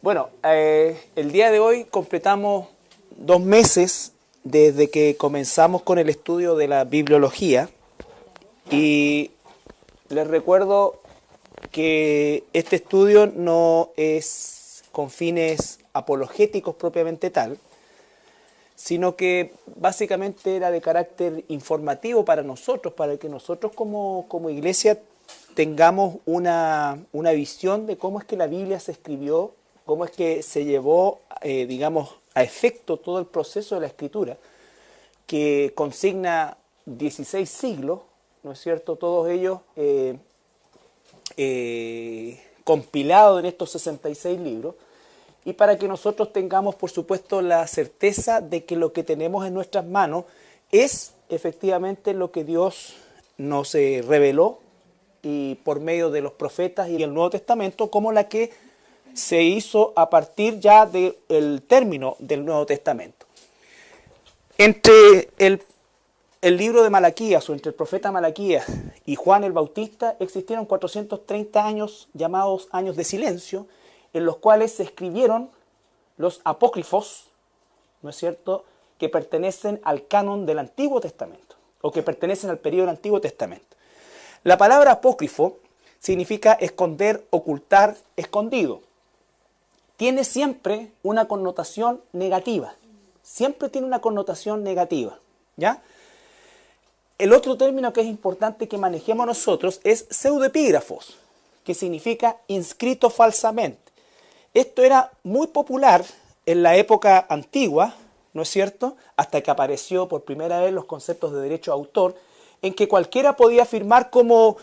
Bueno, el día de hoy completamos 2 meses desde que comenzamos con el estudio de la bibliología y les recuerdo que este estudio no es con fines apologéticos propiamente tal, sino que básicamente era de carácter informativo para nosotros, para que nosotros como iglesia tengamos una visión de cómo es que la Biblia se escribió, cómo es que se llevó, digamos, a efecto todo el proceso de la escritura, que consigna 16 siglos, ¿no es cierto? Todos ellos compilados en estos 66 libros, y para que nosotros tengamos, por supuesto, la certeza de que lo que tenemos en nuestras manos es efectivamente lo que Dios nos reveló y por medio de los profetas y el Nuevo Testamento, como la que se hizo a partir ya del término del Nuevo Testamento. Entre el libro de Malaquías, o entre el profeta Malaquías y Juan el Bautista, existieron 430 años llamados años de silencio, en los cuales se escribieron los apócrifos, ¿no es cierto?, que pertenecen al canon del Antiguo Testamento, o que pertenecen al periodo del Antiguo Testamento. La palabra apócrifo significa esconder, ocultar, escondido. Tiene siempre una connotación negativa. Siempre tiene una connotación negativa, ¿ya? El otro término que es importante que manejemos nosotros es pseudoepígrafos, que significa inscrito falsamente. Esto era muy popular en la época antigua, ¿no es cierto?, hasta que apareció por primera vez los conceptos de derecho de autor, en que cualquiera podía firmar como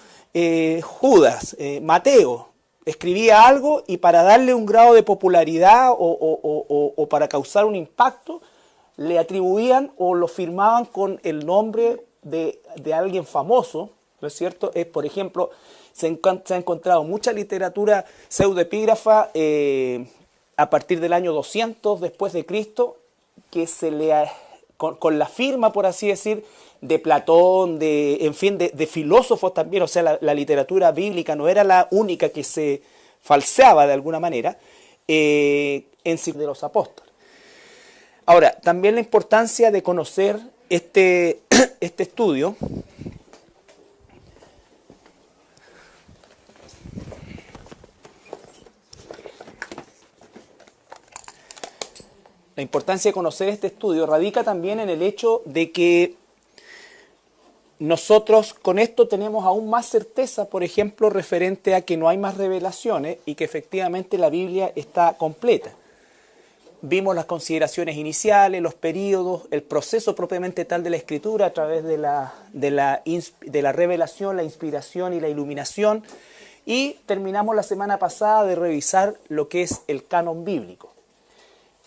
Judas, Mateo, escribía algo y para darle un grado de popularidad o para causar un impacto, le atribuían o lo firmaban con el nombre de alguien famoso, ¿no es cierto? Por ejemplo, se ha encontrado mucha literatura pseudoepígrafa a partir del año 200 después de Cristo, que con la firma, por así decir, de Platón, de filósofos también. O sea, la literatura bíblica no era la única que se falseaba de alguna manera en sí de los apóstoles. Ahora, también la importancia de conocer este estudio. La importancia de conocer este estudio radica también en el hecho de que nosotros con esto tenemos aún más certeza, por ejemplo, referente a que no hay más revelaciones y que efectivamente la Biblia está completa. Vimos las consideraciones iniciales, los períodos, el proceso propiamente tal de la Escritura a través de la revelación, la inspiración y la iluminación, y terminamos la semana pasada de revisar lo que es el canon bíblico.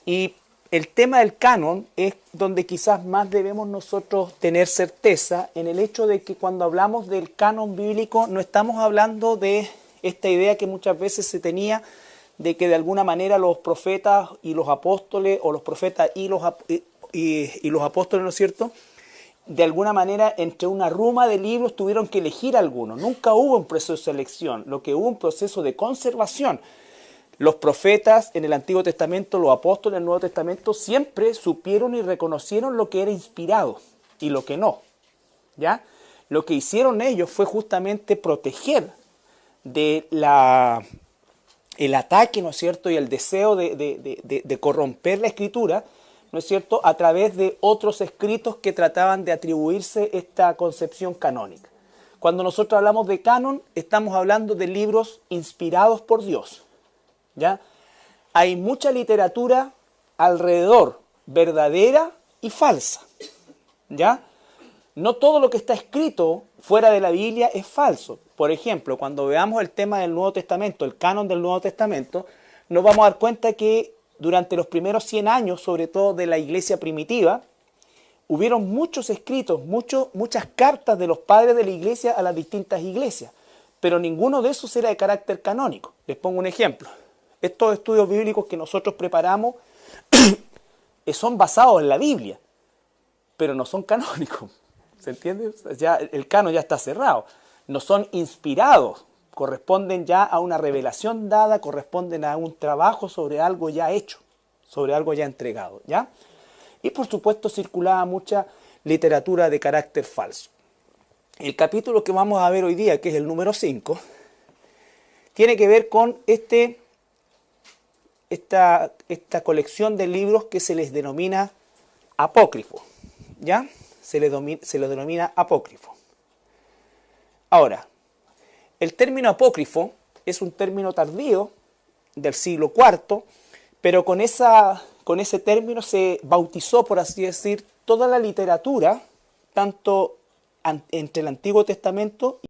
Y el tema del canon es donde quizás más debemos nosotros tener certeza en el hecho de que cuando hablamos del canon bíblico no estamos hablando de esta idea que muchas veces se tenía de que de alguna manera los profetas y los apóstoles, o los profetas y los apóstoles, ¿no es cierto?, de alguna manera entre una ruma de libros tuvieron que elegir algunos. Nunca hubo un proceso de selección, lo que hubo un proceso de conservación. Los profetas en el Antiguo Testamento, los apóstoles en el Nuevo Testamento, siempre supieron y reconocieron lo que era inspirado y lo que no, ¿ya? Lo que hicieron ellos fue justamente proteger de el ataque, ¿no es cierto?, y el deseo de corromper la Escritura, ¿no es cierto?, a través de otros escritos que trataban de atribuirse esta concepción canónica. Cuando nosotros hablamos de canon, estamos hablando de libros inspirados por Dios, ¿ya? Hay mucha literatura alrededor, verdadera y falsa, ¿ya? No todo lo que está escrito fuera de la Biblia es falso. Por ejemplo, cuando veamos el tema del Nuevo Testamento, el canon del Nuevo Testamento, nos vamos a dar cuenta que durante los primeros 100 años, sobre todo de la iglesia primitiva, hubieron muchos escritos, muchas cartas de los padres de la iglesia a las distintas iglesias, pero ninguno de esos era de carácter canónico. Les pongo un ejemplo. Estos estudios bíblicos que nosotros preparamos son basados en la Biblia, pero no son canónicos. ¿Se entiende? Ya, el canon ya está cerrado. No son inspirados corresponden ya a una revelación dada, corresponden a un trabajo sobre algo ya hecho, sobre algo ya entregado, ¿ya? Y por supuesto circulaba mucha literatura de carácter falso. El capítulo que vamos a ver hoy día, que es el número 5, tiene que ver con esta colección de libros que se les denomina apócrifo, ¿ya? Se les denomina apócrifo. Ahora, el término apócrifo es un término tardío del siglo IV, pero con ese término se bautizó, por así decir, toda la literatura, tanto entre el Antiguo Testamento